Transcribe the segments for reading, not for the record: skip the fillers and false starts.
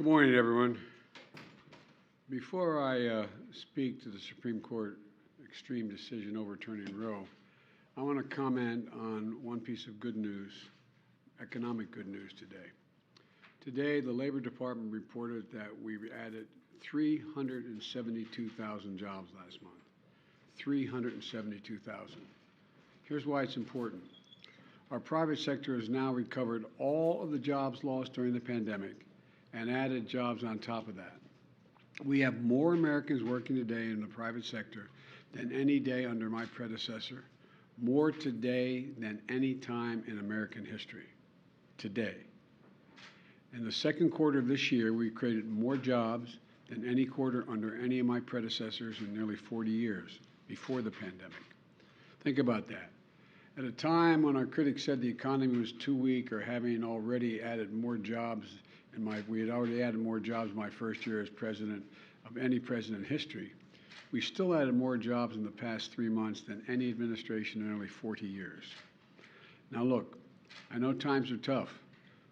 Good morning, everyone. Before I speak to the Supreme Court extreme decision overturning Roe, I want to comment on one piece of good news, economic good news today. Today, the Labor Department reported that we added 372,000 jobs last month. 372,000. Here's why it's important. Our private sector has now recovered all of the jobs lost during the pandemic and added jobs on top of that. We have more Americans working today in the private sector than any day under my predecessor, more today than any time in American history, today. In the second quarter of this year, we created more jobs than any quarter under any of my predecessors in nearly 40 years before the pandemic. Think about that. At a time when our critics said the economy was too weak or having already added more jobs, we had already added more jobs in my first year as president of any president in history, we still added more jobs in the past 3 months than any administration in nearly 40 years. Now look, I know times are tough.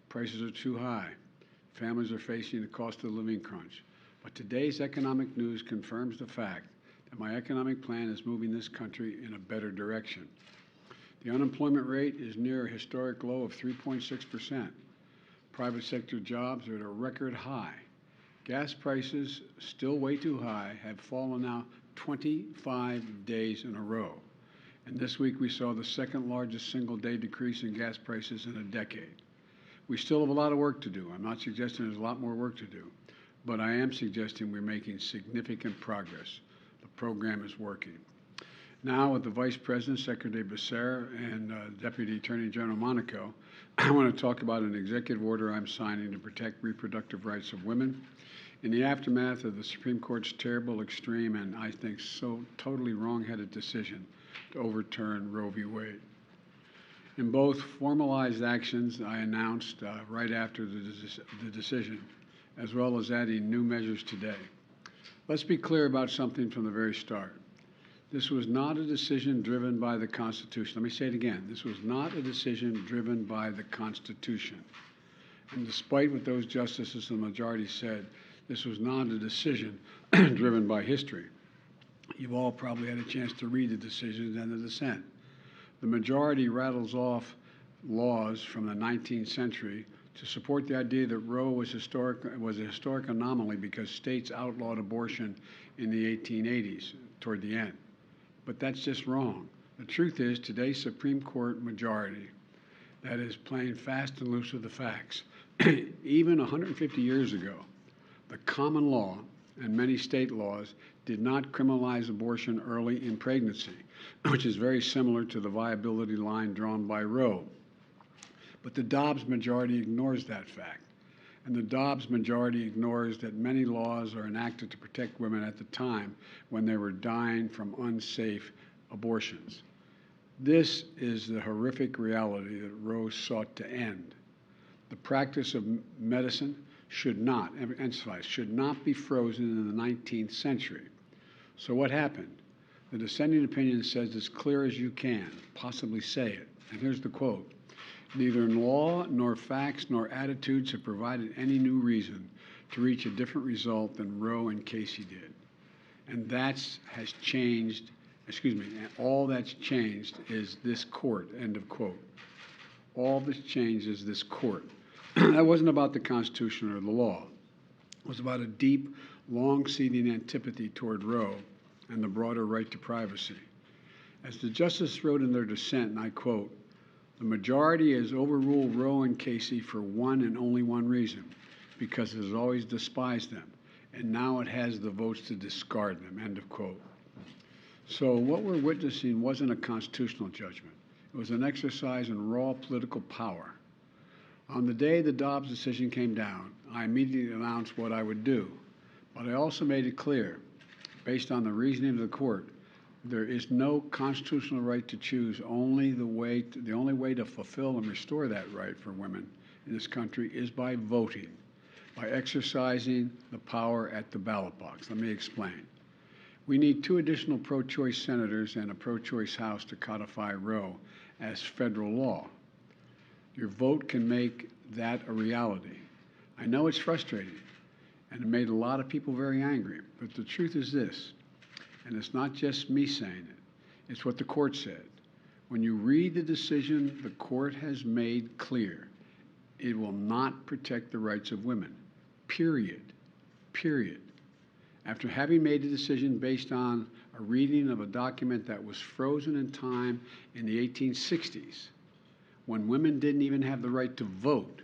Prices are too high. Families are facing the cost of the living crunch. But today's economic news confirms the fact that my economic plan is moving this country in a better direction. The unemployment rate is near a historic low of 3.6%. Private sector jobs are at a record high. Gas prices, still way too high, have fallen now 25 days in a row. And this week we saw the second largest single-day decrease in gas prices in a decade. We still have a lot of work to do. I'm not suggesting there's a lot more work to do, but I am suggesting we're making significant progress. The program is working. Now, with the Vice President, Secretary Becerra, and Deputy Attorney General Monaco, I want to talk about an executive order I'm signing to protect reproductive rights of women. In the aftermath of the Supreme Court's terrible, extreme, and I think so totally wrong-headed decision to overturn Roe v. Wade. In both formalized actions I announced right after the decision, as well as adding new measures today. Let's be clear about something from the very start. This was not a decision driven by the Constitution. Let me say it again. This was not a decision driven by the Constitution. And despite what those justices in the majority said, this was not a decision driven by history. You've all probably had a chance to read the decisions and the dissent. The majority rattles off laws from the 19th century to support the idea that Roe was a historic anomaly because states outlawed abortion in the 1880s toward the end. But that's just wrong. The truth is, today's Supreme Court majority that is playing fast and loose with the facts. Even 150 years ago, the common law and many state laws did not criminalize abortion early in pregnancy, which is very similar to the viability line drawn by Roe. But the Dobbs majority ignores that fact. And the Dobbs majority ignores that many laws are enacted to protect women at the time when they were dying from unsafe abortions. This is the horrific reality that Roe sought to end. The practice of medicine should not be frozen in the 19th century. So what happened? The dissenting opinion says as clear as you can possibly say it. And here's the quote. Neither law nor facts nor attitudes have provided any new reason to reach a different result than Roe and Casey did. And all that's changed is this court, end of quote. All that's changed is this court. That wasn't about the Constitution or the law. It was about a deep, long-seating antipathy toward Roe and the broader right to privacy. As the justices wrote in their dissent, and I quote, the majority has overruled Roe and Casey for one and only one reason, because it has always despised them, and now it has the votes to discard them, end of quote. So what we're witnessing wasn't a constitutional judgment. It was an exercise in raw political power. On the day the Dobbs decision came down, I immediately announced what I would do, but I also made it clear, based on the reasoning of the court, there is no constitutional right to choose. The only way to fulfill and restore that right for women in this country is by voting, by exercising the power at the ballot box. Let me explain. We need 2 additional pro-choice senators and a pro-choice House to codify Roe as federal law. Your vote can make that a reality. I know it's frustrating. And it made a lot of people very angry. But the truth is this, and it's not just me saying it, it's what the court said. When you read the decision the court has made clear, it will not protect the rights of women, period, period. After having made a decision based on a reading of a document that was frozen in time in the 1860s, when women didn't even have the right to vote,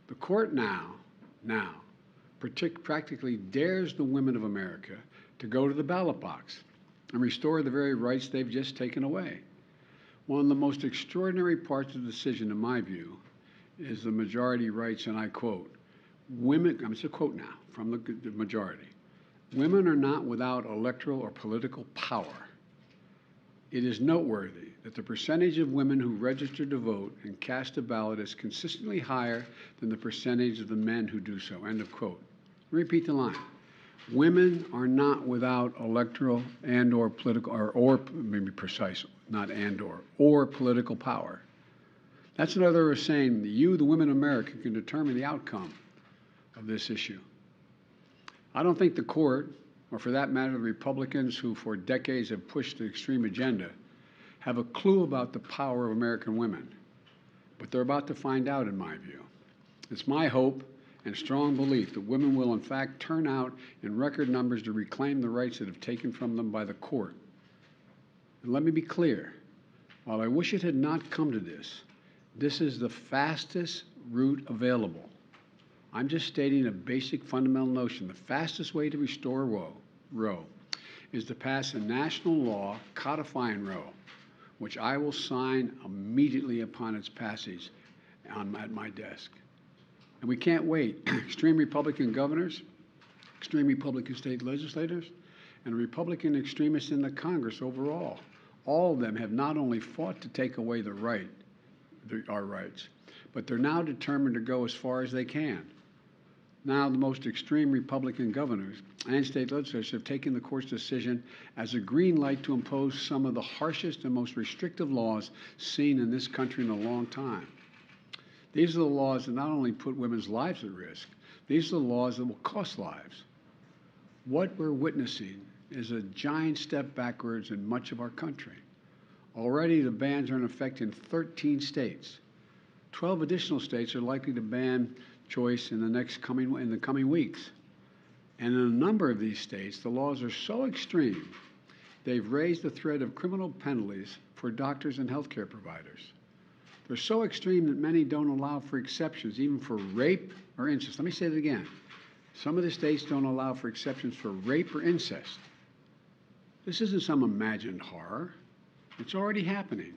the court now practically dares the women of America to go to the ballot box and restore the very rights they've just taken away. One of the most extraordinary parts of the decision, in my view, is the majority writes, and I quote, women, it's a quote now from the majority, women are not without electoral or political power. It is noteworthy that the percentage of women who register to vote and cast a ballot is consistently higher than the percentage of the men who do so, end of quote. Repeat the line. Women are not without electoral and or political, or maybe precise, not and or political power. That's another way of saying that you, the women of America, can determine the outcome of this issue. I don't think the court, or for that matter, the Republicans who for decades have pushed the extreme agenda, have a clue about the power of American women. But they're about to find out, in my view. It's my hope and strong belief that women will in fact turn out in record numbers to reclaim the rights that have taken from them by the court. And let me be clear, while I wish it had not come to this, this is the fastest route available. I'm just stating a basic fundamental notion. The fastest way to restore Roe is to pass a national law codifying Roe, which I will sign immediately upon its passage at my desk. And we can't wait. Extreme Republican governors, extreme Republican state legislators, and Republican extremists in the Congress overall, all of them have not only fought to take away our rights, but they're now determined to go as far as they can. Now, the most extreme Republican governors and state legislators have taken the court's decision as a green light to impose some of the harshest and most restrictive laws seen in this country in a long time. These are the laws that not only put women's lives at risk, these are the laws that will cost lives. What we're witnessing is a giant step backwards in much of our country. Already the bans are in effect in 13 states. 12 additional states are likely to ban choice in the coming weeks. And in a number of these states, the laws are so extreme, they've raised the threat of criminal penalties for doctors and healthcare providers. They're so extreme that many don't allow for exceptions, even for rape or incest. Let me say that again. Some of the states don't allow for exceptions for rape or incest. This isn't some imagined horror. It's already happening.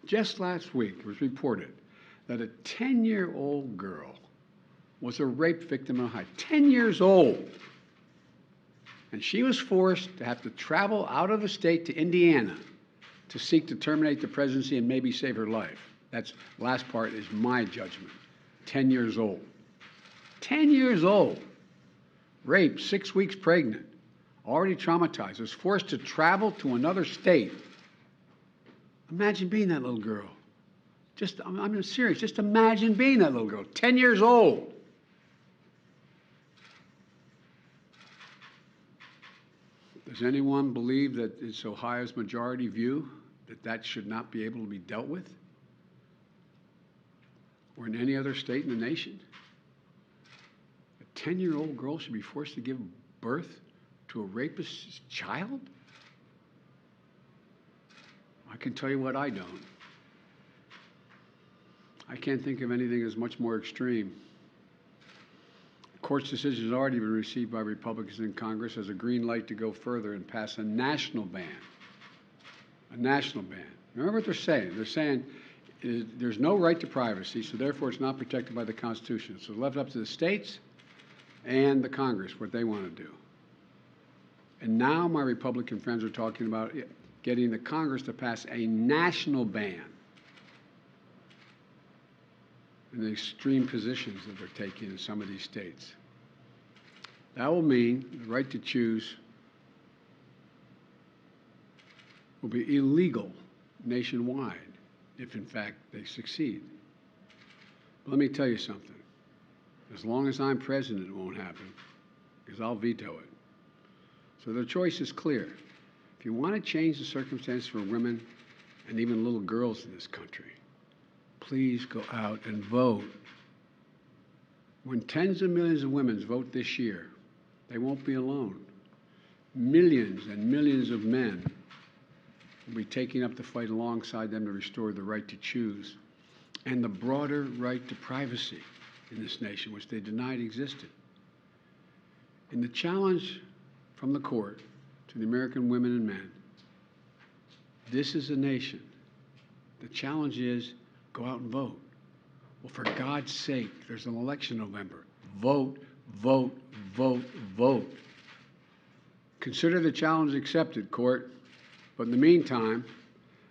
Just last week, it was reported that a 10-year-old girl was a rape victim in Ohio. 10 years old. And she was forced to have to travel out of the state to Indiana to seek to terminate the presidency and maybe save her life. That's last part is my judgment. 10 years old. 10 years old. Raped, 6 weeks pregnant, already traumatized, was forced to travel to another state. Imagine being that little girl. I'm serious, just imagine being that little girl, 10 years old. Does anyone believe that it's Ohio's majority view that that should not be able to be dealt with? Or in any other state in the nation? A 10-year-old girl should be forced to give birth to a rapist's child? I can tell you what I don't. I can't think of anything that's much more extreme. The court's decision has already been received by Republicans in Congress as a green light to go further and pass a national ban. A national ban. Remember what they're saying. They're saying there's no right to privacy, so therefore it's not protected by the Constitution. So it's left up to the states and the Congress what they want to do. And now my Republican friends are talking about getting the Congress to pass a national ban in the extreme positions that they're taking in some of these states. That will mean the right to choose will be illegal nationwide if, in fact, they succeed. But let me tell you something. As long as I'm president, it won't happen. because I'll veto it. So the choice is clear. If you want to change the circumstances for women and even little girls in this country, please go out and vote. When tens of millions of women vote this year, they won't be alone. Millions and millions of men will be taking up the fight alongside them to restore the right to choose and the broader right to privacy in this nation, which they denied existed. And the challenge from the court to the American women and men, this is a nation. The challenge is go out and vote. Well, for God's sake, there's an election in November. Vote, vote, vote, vote. Consider the challenge accepted, court. But in the meantime,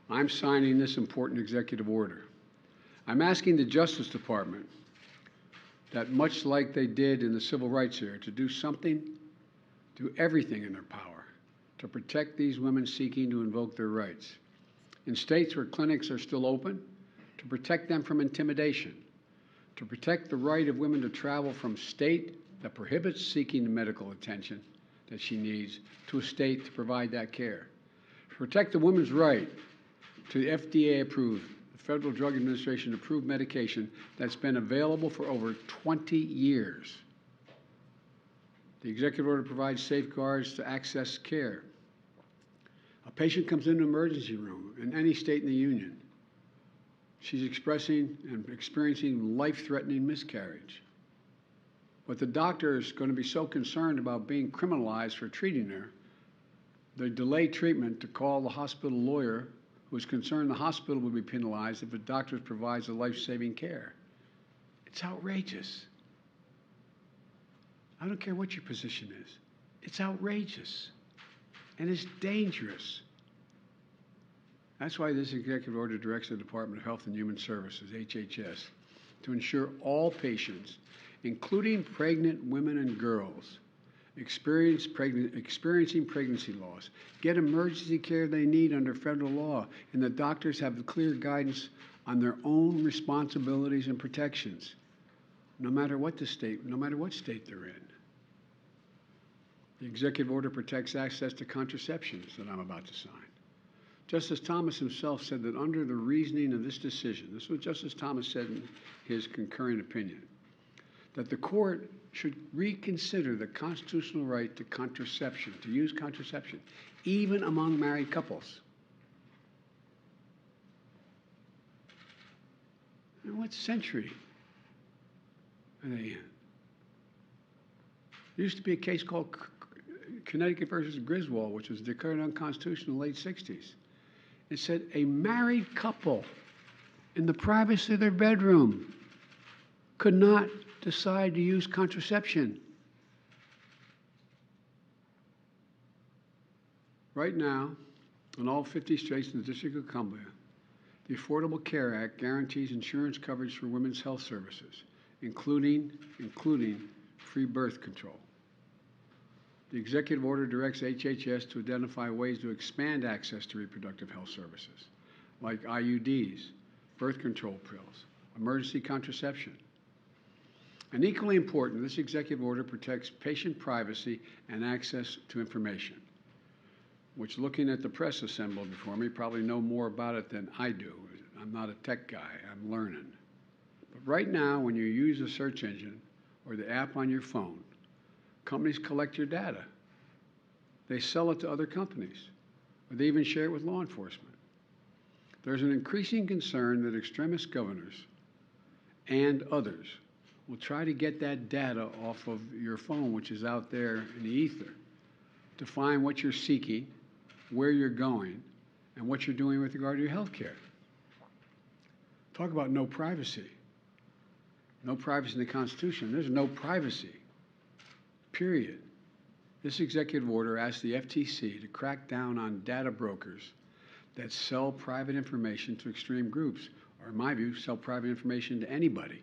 I'm signing this important executive order. I'm asking the Justice Department that, much like they did in the civil rights era, to do something, do everything in their power to protect these women seeking to invoke their rights. In states where clinics are still open, to protect them from intimidation, to protect the right of women to travel from state that prohibits seeking the medical attention that she needs to a state to provide that care. To protect the woman's right to the FDA-approved, the Federal Drug Administration-approved medication that's been available for over 20 years. The executive order provides safeguards to access care. A patient comes into an emergency room in any state in the union. She's expressing and experiencing life-threatening miscarriage. But the doctor is going to be so concerned about being criminalized for treating her, they delay treatment to call the hospital lawyer who is concerned the hospital will be penalized if the doctor provides the life-saving care. It's outrageous. I don't care what your position is. It's outrageous. And it's dangerous. That's why this executive order directs the Department of Health and Human Services, HHS, to ensure all patients, including pregnant women and girls, experiencing pregnancy loss, get emergency care they need under federal law, and the doctors have clear guidance on their own responsibilities and protections, no matter what state they're in. The executive order protects access to contraceptions that I'm about to sign. Justice Thomas himself said that under the reasoning of this decision, this is what Justice Thomas said in his concurring opinion, that the court should reconsider the constitutional right to contraception, to use contraception, even among married couples. And what century are they in? There used to be a case called Connecticut versus Griswold, which was declared unconstitutional in the late 60s. It said a married couple in the privacy of their bedroom could not decide to use contraception. Right now, in all 50 states in the District of Columbia, the Affordable Care Act guarantees insurance coverage for women's health services, including free birth control. The executive order directs HHS to identify ways to expand access to reproductive health services, like IUDs, birth control pills, emergency contraception. And equally important, this executive order protects patient privacy and access to information, which, looking at the press assembled before me, probably know more about it than I do. I'm not a tech guy, I'm learning. But right now, when you use a search engine or the app on your phone, companies collect your data. They sell it to other companies, or they even share it with law enforcement. There's an increasing concern that extremist governors and others will try to get that data off of your phone, which is out there in the ether, to find what you're seeking, where you're going, and what you're doing with regard to your health care. Talk about no privacy. No privacy in the Constitution. There's no privacy. Period. This executive order asks the FTC to crack down on data brokers that sell private information to extreme groups, or in my view, sell private information to anybody.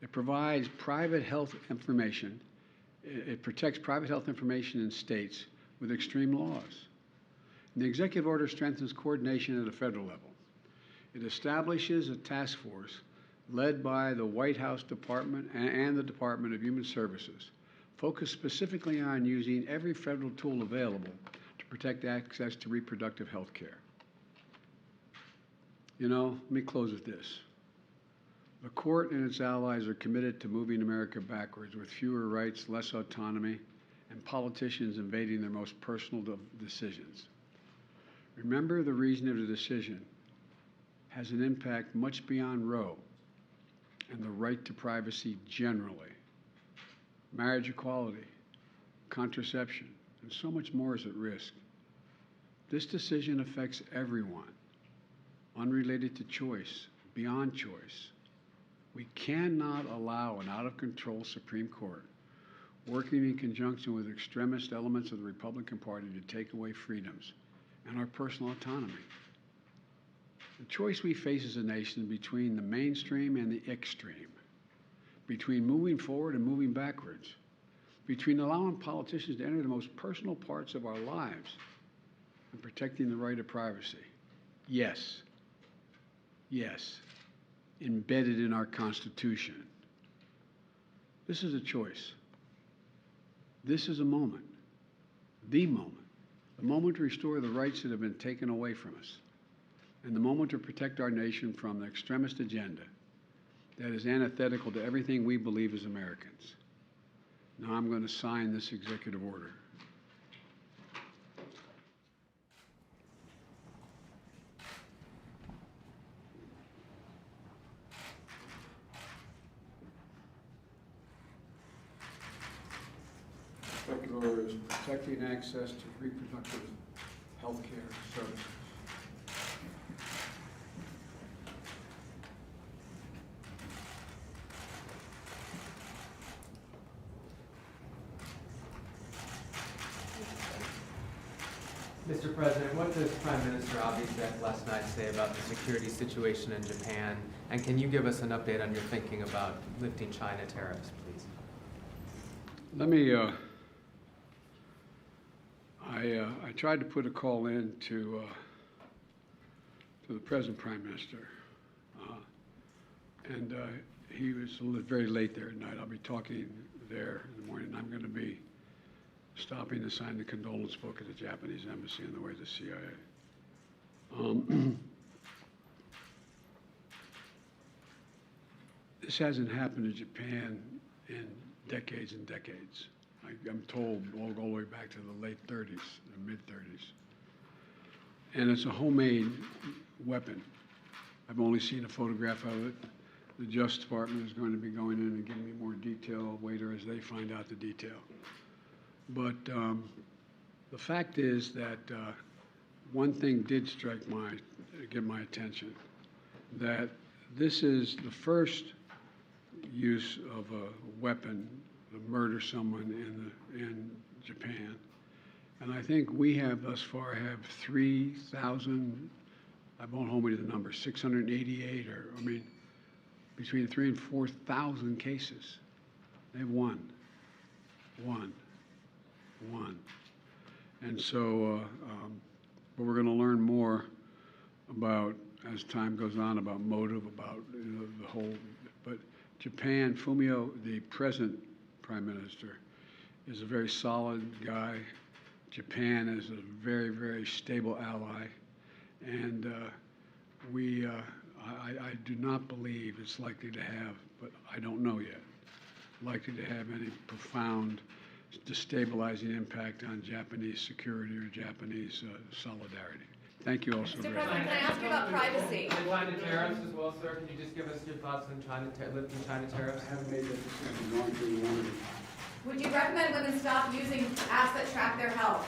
It provides private health information. It protects private health information in states with extreme laws. And the executive order strengthens coordination at a federal level. It establishes a task force led by the White House Department and the Department of Human Services, focused specifically on using every federal tool available to protect access to reproductive health care. You know, let me close with this. The court and its allies are committed to moving America backwards with fewer rights, less autonomy, and politicians invading their most personal decisions. Remember, the reason of the decision has an impact much beyond Roe and the right to privacy generally. Marriage equality, contraception, and so much more is at risk. This decision affects everyone, unrelated to choice, beyond choice. We cannot allow an out-of-control Supreme Court working in conjunction with extremist elements of the Republican Party to take away freedoms and our personal autonomy. The choice we face as a nation between the mainstream and the extreme, between moving forward and moving backwards, between allowing politicians to enter the most personal parts of our lives and protecting the right of privacy. Yes, embedded in our Constitution. This is a choice. This is a moment, the moment to restore the rights that have been taken away from us, and the moment to protect our nation from the extremist agenda that is antithetical to everything we believe as Americans. Now I'm going to sign this executive order. Executive order is protecting access to reproductive health care services. Mr. President, what does Prime Minister Abe's last night say about the security situation in Japan? And can you give us an update on your thinking about lifting China tariffs, please? Let me, I tried to put a call in to the present Prime Minister, and he was very late there at night. I'll be talking there in the morning. I'm going to be stopping to sign the condolence book at the Japanese embassy on the way to the CIA. This hasn't happened in Japan in decades and decades. I'm told all the way back to the late 30s, the mid-30s. And it's a homemade weapon. I've only seen a photograph of it. The Justice Department is going to be going in and giving me more detail later as they find out the detail. But the fact is that one thing did get my attention, that this is the first use of a weapon to murder someone in Japan. And I think we have thus far 3,000, I won't hold me to the number, 688, or I mean, between 3,000 and 4,000 cases. They have one. And so, but we're going to learn more about, as time goes on, about motive, about the whole. But Japan, Fumio, the present Prime Minister, is a very solid guy. Japan is a very, very stable ally, and I do not believe it's likely to have, but I don't know yet, likely to have any profound destabilizing impact on Japanese security or Japanese solidarity. Thank you all so very much. Mr. President, can I ask you about privacy? And China tariffs as well, sir. Can you just give us your thoughts on lifting China tariffs? I haven't made that decision. Would you recommend women stop using apps that track their health?